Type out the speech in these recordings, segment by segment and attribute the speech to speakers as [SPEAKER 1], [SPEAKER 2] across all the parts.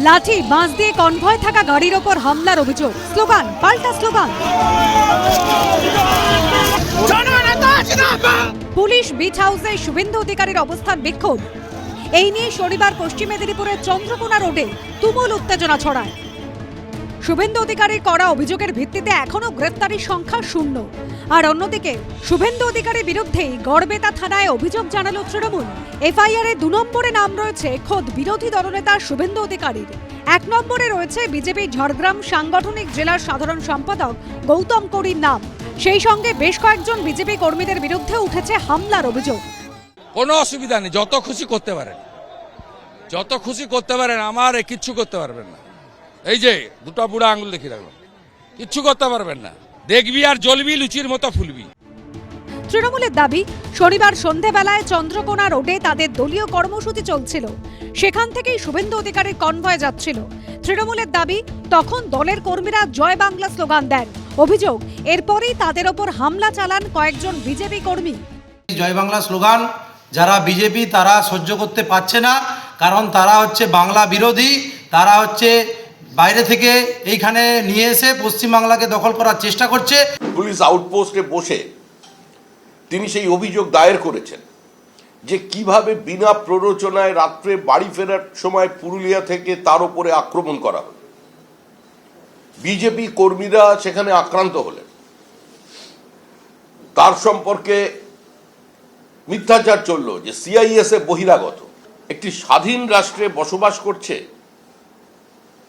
[SPEAKER 1] লাঠি বাঁশ দিয়ে কনভয় থাকা গাড়ির ওপর হামলার অভিযোগ, স্লোগান পাল্টা স্লোগান। পুলিশ বিচ হাউসে শুভেন্দু অধিকারীর অবস্থান বিক্ষোভ। এই নিয়ে শনিবার পশ্চিম মেদিনীপুরের চন্দ্রকোনা রোডে তুমুল উত্তেজনা ছড়ায়। শুভেন্দু অধিকারীর করা অভিযোগের ভিত্তিতে এখনো গ্রেফতারির সংখ্যা শূন্য। আর অন্যদিকে শুভেন্দু অধিকারীর বিরুদ্ধেই গড়বেতা থানায় অভিযোগ জানালো তৃণমূল। এফআইআরে 2 নম্বরে নাম রয়েছে খোদ বিরোধী দলনেতা শুভেন্দু অধিকারীর। 1 নম্বরে রয়েছে বিজেপি ঝাড়গ্রাম সাংগঠনিক জেলার সাধারণ সম্পাদক গৌতম করির নাম। সেই সঙ্গে বেশ কয়েকজন বিজেপি কর্মীদের বিরুদ্ধে উঠেছে হামলার অভিযোগ।
[SPEAKER 2] কোনো অসুবিধা নেই, যত খুশি করতে পারেন, যত খুশি করতে পারেন, আমার কিচ্ছু করতে পারবেন না। এই যে দুটো বুড়া আঙুল দেখিয়ে রাখলাম, কিচ্ছু করতে পারবেন না। দেখবি আর জ্বলবি, লুচির মতো ফুলবি।
[SPEAKER 1] তৃণমূলের দাবি, শনিবার সন্ধেবেলায় চন্দ্রকোনা রোডে তাদের দলীয় কর্মসূচি চলছিল। সেখান থেকেই শুভেন্দু অধিকারীর কনভয় যাচ্ছিল। তৃণমূলের দাবি, তখন দলের কর্মীরা জয় বাংলা স্লোগান দেন। অভিযোগ, এরপরই তাদের ওপর হামলা চালান কয়েকজন বিজেপি কর্মী।
[SPEAKER 3] জয় বাংলা স্লোগান যারা বিজেপি তারা সহ্য করতে পারছে না, কারণ তারা হচ্ছে বাংলা বিরোধী। তারা হচ্ছে বাইরে থেকে এইখানে নিয়ে এসে পশ্চিমবাংলাকে দখল করার চেষ্টা করছে।
[SPEAKER 4] পুলিশ আউটপোস্টে বসে তিনি সেই অভিযোগ দায়ের করেছেন যে কিভাবে বিনা প্ররোচনায় রাত্রে বাড়ি ফেরার সময় পুরুলিয়া থেকে তার উপরে আক্রমণ করা হলো। বিজেপি কর্মীরা সেখানে আক্রান্ত হলেন। তার সম্পর্কে মিথ্যাচার চলল যে সিআইএসএ বহিরাগত, একটি স্বাধীন রাষ্ট্রে বসবাস করছে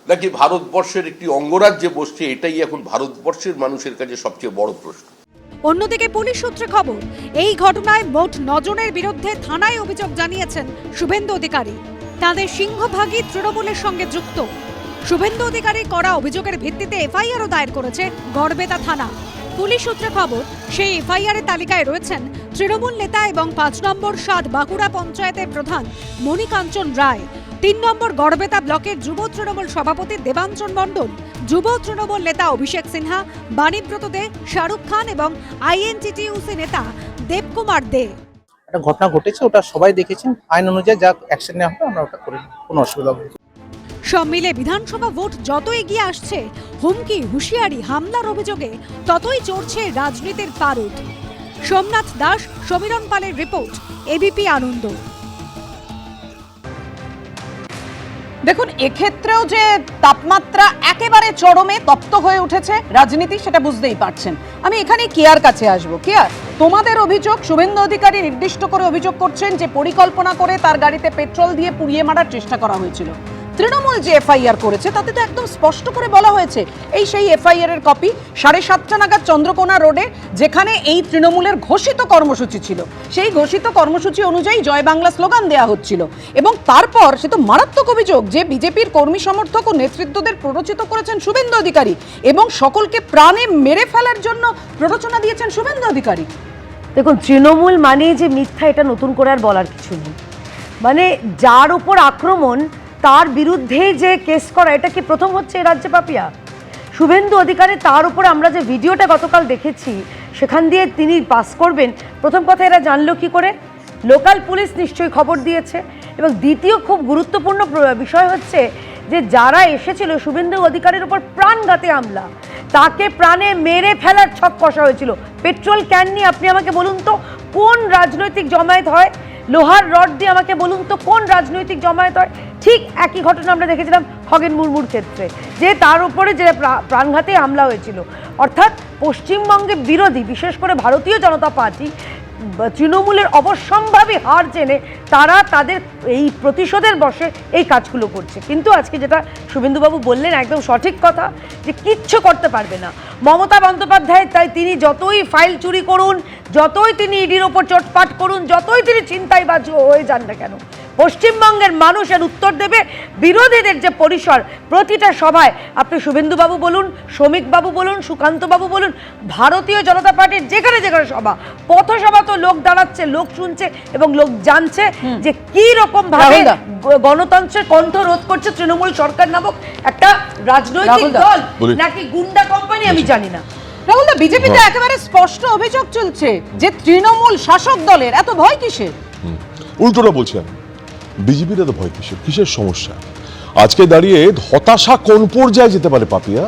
[SPEAKER 4] নাকি ভারতবর্ষের একটি অঙ্গরাজ্যে বসছে, এটাই এখন ভারতবর্ষের মানুষের কাছে সবচেয়ে বড় প্রশ্ন।
[SPEAKER 1] অন্যদিকে পুলিশ সূত্রে খবর, এই ঘটনায় মোট 9 জনের বিরুদ্ধে থানায় অভিযোগ জানিয়েছেন শুভেন্দু অধিকারী। তাদের সিংহভাগই তৃণমূলের সঙ্গে যুক্ত। শুভেন্দু অধিকারী করা অভিযোগের ভিত্তিতে এফআইআরও দায়ের করেছে গড়বেতা থানা। পুলিশ সূত্রে খবর, সেই এফআইআরের তালিকায় রয়েছেন তৃণমূল নেতা এবং 5 নম্বর 7 বাঁকুড়া পঞ্চায়েতের প্রধান মণিকাঞ্চন রায়, 3 নম্বর গড়বেতা ব্লকের যুব তৃণমূল সভাপতি দেবাঞ্জন মণ্ডল, যুব তৃণমূল নেতা অভিষেক সিনহা, বাণীব্রত দে, শাহরুখ খান এবং আইএনটিটিইউসি নেতা দেবকুমার দে।
[SPEAKER 5] একটা ঘটনা ঘটেছে, ওটা সবাই দেখেছেন। আইন অনুযায়ী যা অ্যাকশন নেওয়া হবে আমরা ওটা করি, কোনো অসুবিধা হবে না।
[SPEAKER 1] সব মিলে বিধানসভা ভোট যত এগিয়ে আসছে, হুমকি হুঁশিয়ারি হামলার অভিযোগে ততই চড়ছে রাজনীতির পারদ। সোমনাথ দাস, সমীরণ পালের রিপোর্ট, এবিপি আনন্দ।
[SPEAKER 6] দেখুন, এক্ষেত্রেও যে তাপমাত্রা একেবারে চরমে তপ্ত হয়ে উঠেছে রাজনীতি, সেটা বুঝতেই পারছেন। আমি এখানে কেয়ার কাছে আসবো। কেয়ার, তোমাদের অভিযোগ, শুভেন্দু অধিকারী নির্দিষ্ট করে অভিযোগ করছেন যে পরিকল্পনা করে তার গাড়িতে পেট্রোল দিয়ে পুড়িয়ে মারার চেষ্টা করা হয়েছিল। তৃণমূল যে এফআইআর করেছে তাতে তো একদম স্পষ্ট করে বলা হয়েছে, এই সেই এফআইআর এর কপি, 7:30 নাগাদ চন্দ্রকোনা রোডে যেখানে এই তৃণমূলের ঘোষিত কর্মসূচি ছিল, সেই ঘোষিত কর্মসূচি অনুযায়ী জয় বাংলা স্লোগান দেওয়া হচ্ছিল। এবং তারপর সে তো মারাত্মক অভিযোগ যে বিজেপির কর্মী সমর্থক ও নেতৃত্বদের প্ররোচিত করেছেন শুভেন্দু অধিকারী এবং সকলকে প্রাণে মেরে ফেলার জন্য প্ররোচনা দিয়েছেন শুভেন্দু অধিকারী।
[SPEAKER 7] দেখুন, তৃণমূল মানে যে মিথ্যা, এটা নতুন করে আর বলার কিছু নেই। মানে যার উপর আক্রমণ তার বিরুদ্ধে যে কেস করা, এটা কি প্রথম হচ্ছে এই রাজ্যে পাপিয়া? শুভেন্দু অধিকারী, তার উপরে আমরা যে ভিডিওটা গতকাল দেখেছি সেখান দিয়ে তিনি পাস করবেন, প্রথম কথা এরা জানলো কি করে? লোকাল পুলিশ নিশ্চয়ই খবর দিয়েছে। এবং দ্বিতীয় খুব গুরুত্বপূর্ণ বিষয় হচ্ছে যে যারা এসেছিল শুভেন্দু অধিকারীর উপর প্রাণঘাতী হামলা, তাকে প্রাণে মেরে ফেলার ছক কষা হয়েছিল। পেট্রোল ক্যান নিয়ে আপনি আমাকে বলুন তো কোন রাজনৈতিক জমায়েত হয়? লোহার রড দিয়ে আমাকে বলুন তো কোন রাজনৈতিক জমায়েত হয়? ঠিক একই ঘটনা আমরা দেখেছিলাম খগেন মুর্মুর ক্ষেত্রে, যে তার উপরে যে প্রাণঘাতী হামলা হয়েছিল। অর্থাৎ পশ্চিমবঙ্গে বিরোধী, বিশেষ করে ভারতীয় জনতা পার্টি, তৃণমূলের অবশ্যম্ভাবী হার জেনে তারা তাদের এই প্রতিশোধের বশে এই কাজগুলো করছে। কিন্তু আজকে যেটা শুভেন্দুবাবু বললেন একদম সঠিক কথা, যে কিচ্ছু করতে পারবে না মমতা বন্দ্যোপাধ্যায়। তাই তিনি যতই ফাইল চুরি করুন, যতই তিনি ইডির ওপর চোটপাট করুন, যতই তিনি ছিনতাইবাজ হয়ে যান না কেন, পশ্চিমবঙ্গের মানুষের উত্তর দেবে। বিরোধীদের যে পরিসর, প্রতিটা সভায় আপনি শুভেন্দুবাবু বলুন, শ্রমিকবাবু বলুন, সুকান্তবাবু বলুন, ভারতীয় জনতা পার্টির যেখানে যেখানে সভা, পথসভা, তো লোক দাঁড়াচ্ছে, লোক শুনছে এবং লোক জানছে যে কি রকম ভাবে গণতন্ত্রের কণ্ঠ রোধ করছে তৃণমূল সরকার নামক একটা রাজনৈতিক দল নাকি গুন্ডা কোম্পানি, আমি জানি না।
[SPEAKER 6] রাহুলদা, বিজেপিতে একেবারে স্পষ্ট অভিযোগ চলছে যে তৃণমূল শাসক দলের এত ভয় কিসের?
[SPEAKER 8] উল্টোটা বলছি আমি, বিজেপির এত ভয় কিসের সমস্যা? আজকে দাঁড়িয়ে হতাশা কোন পর্যায়ে যেতে পারে পাপিয়া?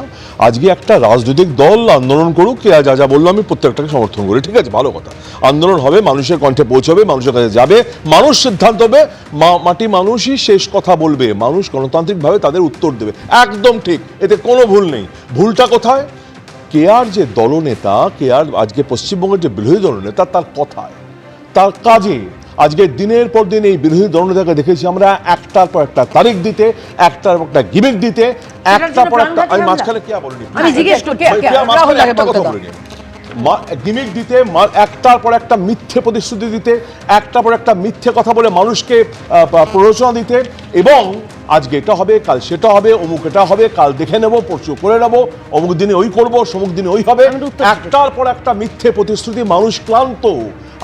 [SPEAKER 8] আজকে একটা রাজনৈতিক দল আন্দোলন করুক, কে যা যা বললো আমি প্রত্যেকটাকে সমর্থন করি, ঠিক আছে, ভালো কথা। আন্দোলন হবে, মানুষের কণ্ঠে পৌঁছবে, মানুষের কাছে যাবে, মানুষ সিদ্ধান্ত হবে, মাটি মানুষই শেষ কথা বলবে, মানুষ গণতান্ত্রিকভাবে তাদের উত্তর দেবে, একদম ঠিক, এতে কোনো ভুল নেই। ভুলটা কোথায়? কেয়ার যে দলনেতা, কেয়ার আজকে পশ্চিমবঙ্গের যে বিরোধী দলনেতা, তার কথায়, তার কাজে। আজকে দিনের পর দিন এই বিরোধী দলনেতাকে দেখেছি আমরা একটার পর একটা তারিখ দিতে, একটার পর একটা গিমিক দিতে, একটার পর একটা। আমি মাঝখানে কে বলিনি,
[SPEAKER 6] আমি জিজ্ঞেস করছি রাহুল আগে বলতে দাও।
[SPEAKER 8] গিমিক দিতে, একটার পর একটা মিথ্যে প্রতিশ্রুতি দিতে, একটার পর একটা মিথ্যে কথা বলে মানুষকে প্ররোচনা দিতে, এবং আজকে এটা হবে, কাল সেটা হবে, অমুক এটা হবে, কাল দেখে নেব, পরশু করে নেব, অমুক দিনে ওই করবো, সমুক দিনে ওই হবে, একটার পর একটা মিথ্যে প্রতিশ্রুতি। মানুষ ক্লান্ত।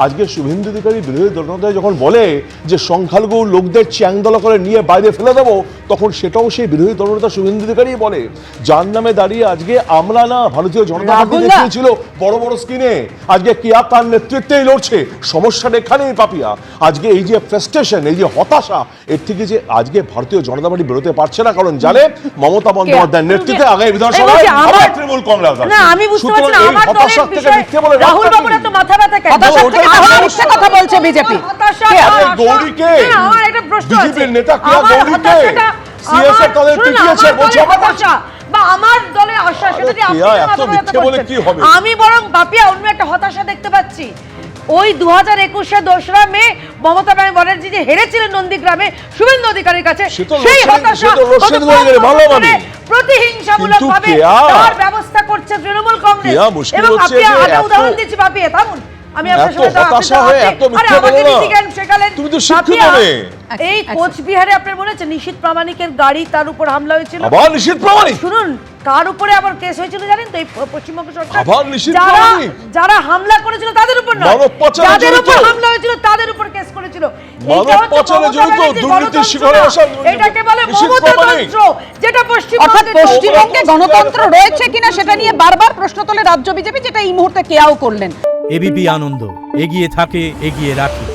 [SPEAKER 8] আজকে শুভেন্দু অধিকারী বিরোধী দলনেতা যখন বলে যে সংখ্যালঘু লোকদের চ্যাংদলা করে নিয়ে বাইরে ফেলে দেবো, তখন সেটাও সেই বিরোধী দলনেতা শুভেন্দু অধিকারী বলে, যার নামে দাঁড়িয়ে আজকে আমরা না, ভারতীয় জনতা পার্টি দেখিয়েছিল বড় বড় স্ক্রিনে, আজকে কেয়া তার নেতৃত্বেই লড়ছে। সমস্যাটা এখানেই পাপিয়া। আজকে এই যে ফ্রাস্ট্রেশন, এই যে হতাশা, এর থেকে যে আজকে ভারতীয় জনতা পার্টি বেরোতে পারছে না, কারণ জানে মমতা বন্দ্যোপাধ্যায়ের নেতৃত্বে আগামী বিধানসভায় আবার তৃণমূল কংগ্রেস আসবে।
[SPEAKER 7] না, আমি বুঝতে পারছি না আমার দলের বিষয়ে রাহুল বাবুর এত মাথা ব্যথা কেন?
[SPEAKER 6] মিথ্যে কথা বলছে বিজেপি।
[SPEAKER 8] গৌরীকে
[SPEAKER 7] আমার একটা প্রশ্ন আছে,
[SPEAKER 8] বিজেপির নেতা কেয়া গৌরীকে সিএসএফ তাদের পিটিয়েছে বলছে
[SPEAKER 7] হতাশা বা আমার দলের আশা, সেটা যে আপনি
[SPEAKER 8] এত মিথ্যে বলে কি হবে?
[SPEAKER 7] আমি বরং বাপিয়া অন্য একটা হতাশা দেখতে পাচ্ছি। ওই 2021-এ 2রা মে মমতা ব্যানার্জি যে হেরেছিলেন নন্দীগ্রামে শুভেন্দু অধিকারীর কাছে, সেই হতাশা প্রতিহিংসামূলক ভাবে তার ব্যবস্থা করছে তৃণমূল কংগ্রেস। এবং আপনি আগে উদাহরণ দিচ্ছি বাপিয়া, থামুন, আমি আপনার সঙ্গে এই কোচবিহারে আপনার মনে আছে নিশীথ প্রামাণিকের গাড়ি, তার উপর হামলা হয়েছিল,
[SPEAKER 8] আবার নিশীথ প্রামাণিক,
[SPEAKER 7] শুনুন তার উপরে আবার কেস হয়েছিল জানেন তো, এই পশ্চিমবঙ্গ সরকার
[SPEAKER 8] আবার নিশীথ প্রামাণিক,
[SPEAKER 7] যারা হামলা করেছিল তাদের উপর নয়, যাদের উপর হামলা হয়েছিল তাদের উপর কেস করেছিল।
[SPEAKER 8] মানব পাচারে জড়িত, দুর্নীতির শিকারে আসা,
[SPEAKER 7] এটাকে বলে মমতাতন্ত্র, যেটা
[SPEAKER 6] পশ্চিমবঙ্গে গণতন্ত্র রয়েছে কিনা সেটা নিয়ে বারবার প্রশ্ন তোলে রাজ্য বিজেপি, যেটা এই মুহূর্তে কেয়াও করলেন।
[SPEAKER 9] এবিপি আনন্দ, এগিয়ে থাকে, এগিয়ে রাখে।